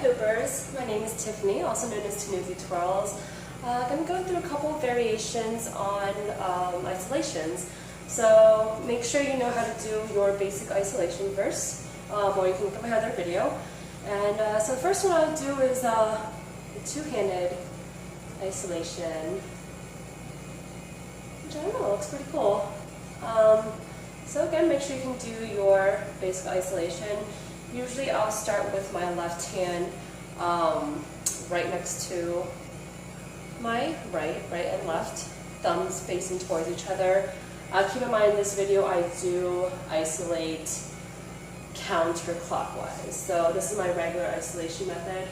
Hoopers, my name is Tiffany, also known as Tanuki Twirls. I'm going to go through a couple of variations on isolations. So make sure you know how to do your basic isolation first, or you can look at my other video. And so the first one I'll do is the two-handed isolation, which I don't know, looks pretty cool. So again, make sure you can do your basic isolation. Usually I'll start with my left hand right next to my right and left, thumbs facing towards each other. Keep in mind in this video I do isolate counterclockwise. So this is my regular isolation method.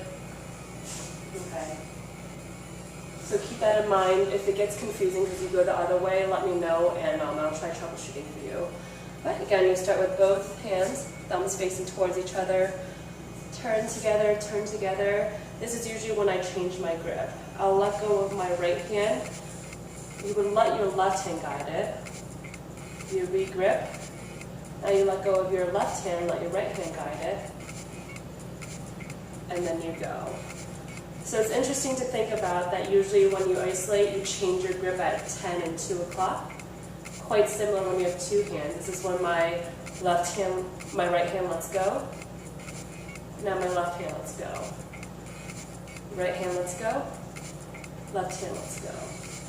Okay. So keep that in mind. If it gets confusing because you go the other way, let me know and I'll try troubleshooting for you. But again, you start with both hands, thumbs facing towards each other, turn together, turn together. This is usually when I change my grip. I'll let go of my right hand. You would let your left hand guide it. You re-grip. Now you let go of your left hand, let your right hand guide it. And then you go. So it's interesting to think about that usually when you isolate, you change your grip at 10 and 2 o'clock. Quite similar when you have two hands. This is when my right hand lets go. Now my left hand lets go. Right hand lets go. Left hand lets go.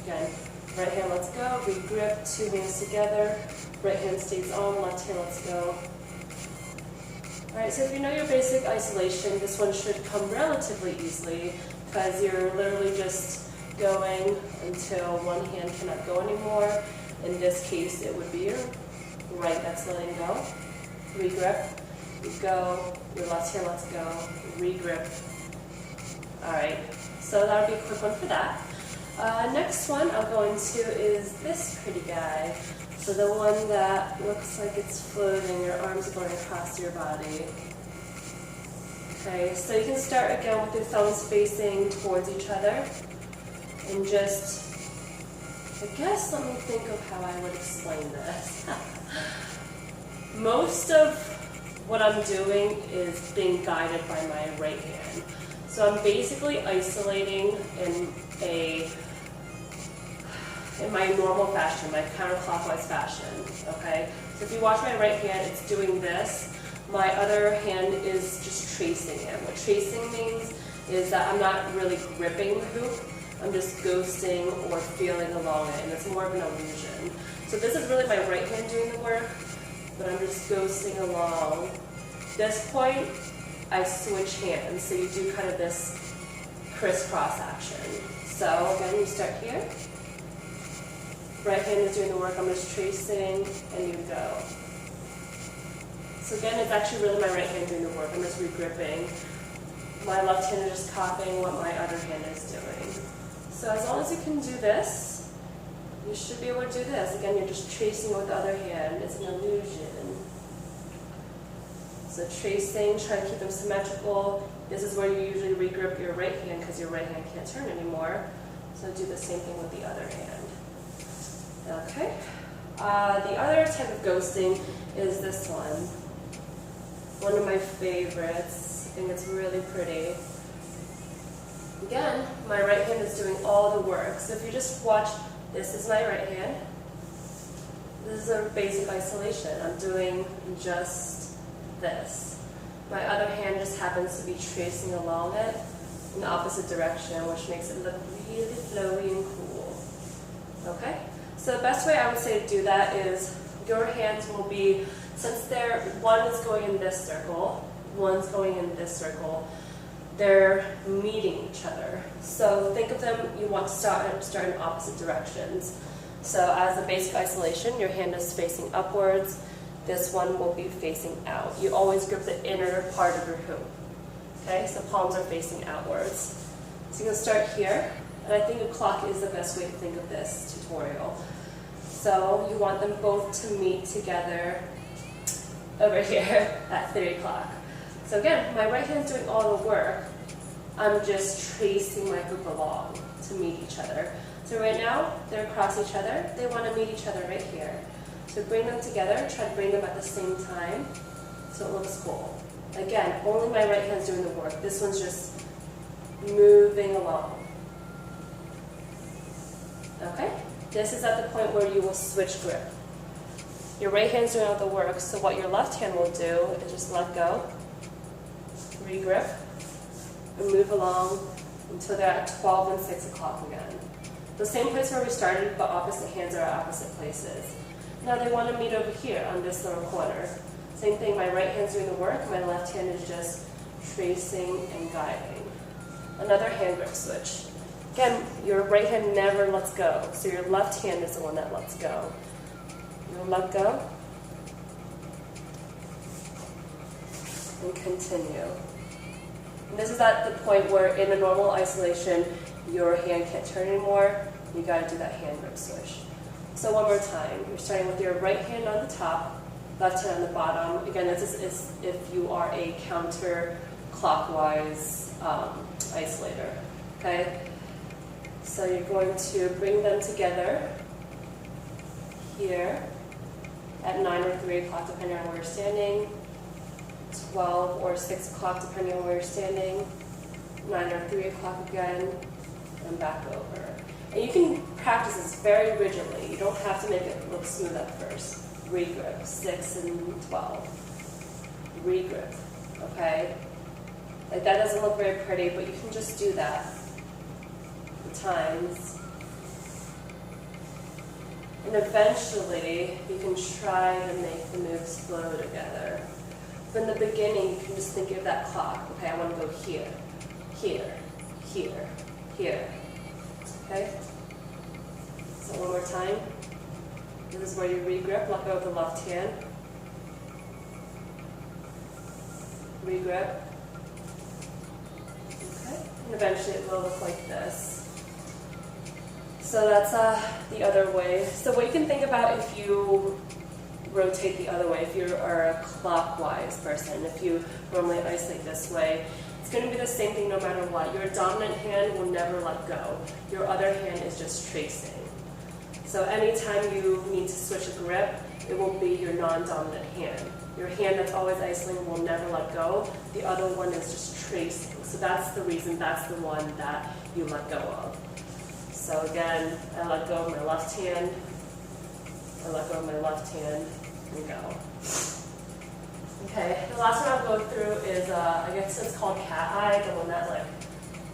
Again, right hand lets go, re-grip, two hands together. Right hand stays on, left hand lets go. Alright, so if you know your basic isolation, this one should come relatively easily because you're literally just going until one hand cannot go anymore. In this case, it would be your right that's letting go. Re-grip, you go, your left hand lets go, re-grip. Alright, so that'll be a quick one for that. Next one I'll go into is this pretty guy. So the one that looks like it's floating, your arms are going across your body. Okay, so you can start again with your thumbs facing towards each other and just, I guess, let me think of how I would explain this. Most of what I'm doing is being guided by my right hand. So I'm basically isolating in my normal fashion, my counterclockwise fashion, okay? So if you watch my right hand, it's doing this. My other hand is just tracing it. What tracing means is that I'm not really gripping the hoop. I'm just ghosting or feeling along it, and it's more of an illusion. So this is really my right hand doing the work, but I'm just ghosting along. At this point, I switch hands, so you do kind of this crisscross action. So again, you start here. Right hand is doing the work, I'm just tracing, and you go. So again, it's actually really my right hand doing the work, I'm just re-gripping. My left hand is just copying what my other hand is doing. So as long as you can do this, you should be able to do this. Again, you're just tracing with the other hand, it's an illusion. So tracing, try to keep them symmetrical. This is where you usually re-grip your right hand because your right hand can't turn anymore. So do the same thing with the other hand. Okay. The other type of ghosting is this one. One of my favorites. I think it's really pretty. Again, my right hand is doing all the work. So if you just watch, this is my right hand. This is a basic isolation. I'm doing just this. My other hand just happens to be tracing along it in the opposite direction, which makes it look really flowy and cool. Okay? So the best way I would say to do that is your hands will be, since one is going in this circle, one's going in this circle, they're meeting each other. So think of them, you want to start in opposite directions. So as a basic isolation, your hand is facing upwards, this one will be facing out. You always grip the inner part of your hoop. Okay, so palms are facing outwards. So you're going to start here, and I think a clock is the best way to think of this tutorial. So you want them both to meet together over here at 3 o'clock. So again, my right hand's doing all the work. I'm just tracing my hoop along to meet each other. So right now, they're across each other. They want to meet each other right here. So bring them together, try to bring them at the same time so it looks cool. Again, only my right hand's doing the work. This one's just moving along. Okay? This is at the point where you will switch grip. Your right hand's doing all the work, so what your left hand will do is just let go, re-grip, and move along until they're at 12 and 6 o'clock again. The same place where we started, but opposite hands are at opposite places. Now they want to meet over here on this little corner. Same thing, my right hand's doing the work, my left hand is just tracing and guiding. Another hand grip switch. Again, your right hand never lets go, so your left hand is the one that lets go. You'll let go, and continue. And this is at the point where in a normal isolation, your hand can't turn anymore, you gotta do that hand grip switch. So one more time, you're starting with your right hand on the top, left hand on the bottom. Again, this is if you are a counterclockwise isolator, okay? So you're going to bring them together here at 9 or 3 o'clock, depending on where you're standing, 12 or 6 o'clock, depending on where you're standing, 9 or 3 o'clock again, and back over. And you can practice this very rigidly. You don't have to make it look smooth at first. Regrip, 6 and 12. Regrip, okay? Like that doesn't look very pretty, but you can just do that times. And eventually, you can try to make the moves flow together. But in the beginning, you can just think of that clock. Okay, I want to go here, here, here, here. Okay? So one more time. This is where you re-grip, let go of the left hand. Re-grip. Okay, and eventually it will look like this. So that's the other way. So what you can think about if you rotate the other way, if you are a clockwise person, if you normally isolate this way, it's going to be the same thing no matter what. Your dominant hand will never let go. Your other hand is just tracing. So anytime you need to switch a grip, it will be your non-dominant hand. Your hand that's always isolating will never let go. The other one is just tracing. So that's the reason, that's the one that you let go of. So again, I let go of my left hand, I let go of my left hand, and go. Okay, the last one I'll go through is, I guess it's called cat eye, the one that like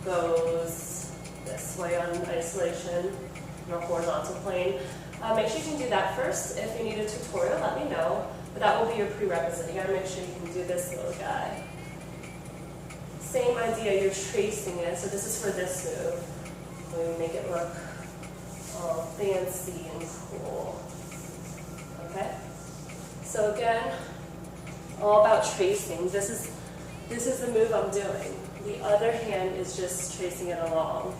goes this way on isolation, your horizontal plane. Make sure you can do that first. If you need a tutorial, let me know. But that will be your prerequisite. You gotta make sure you can do this little guy. Same idea, you're tracing it. So this is for this move. We make it look all fancy and cool. Okay? So again, all about tracing. This is the move I'm doing. The other hand is just tracing it along.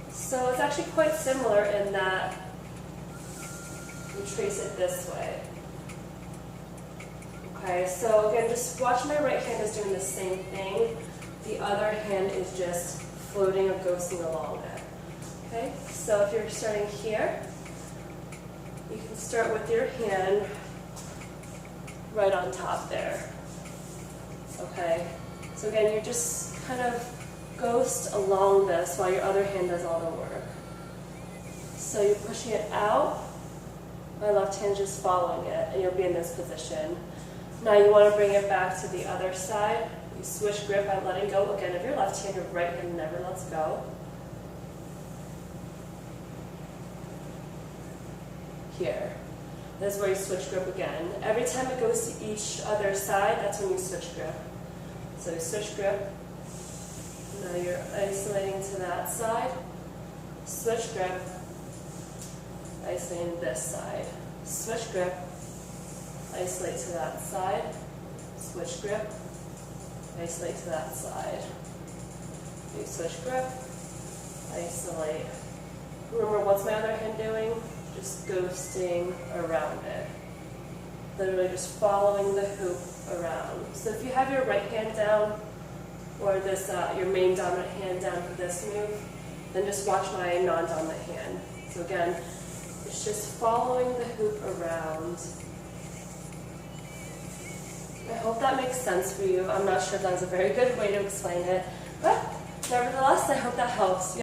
So it's actually quite similar in that you trace it this way. Okay, so again, just watch my right hand is doing the same thing. The other hand is just floating or ghosting along it. Okay, so if you're starting here, you can start with your hand right on top there. Okay, so again, you're just kind of ghost along this while your other hand does all the work. So you're pushing it out, my left hand just following it, and you'll be in this position. Now you want to bring it back to the other side. You switch grip by letting go again of your left hand, your right hand never lets go. Here. This is where you switch grip again. Every time it goes to each other side, that's when you switch grip. So you switch grip. Now you're isolating to that side. Switch grip. Isolating this side. Switch grip. Isolate to that side. Switch grip. Isolate to that side. You switch grip. Isolate. Remember, what's my other hand doing? Just ghosting around it. Literally just following the hoop around. So if you have your right hand down, or this your main dominant hand down for this move, then just watch my non-dominant hand. So again, it's just following the hoop around. I hope that makes sense for you. I'm not sure if that's a very good way to explain it, but nevertheless, I hope that helps.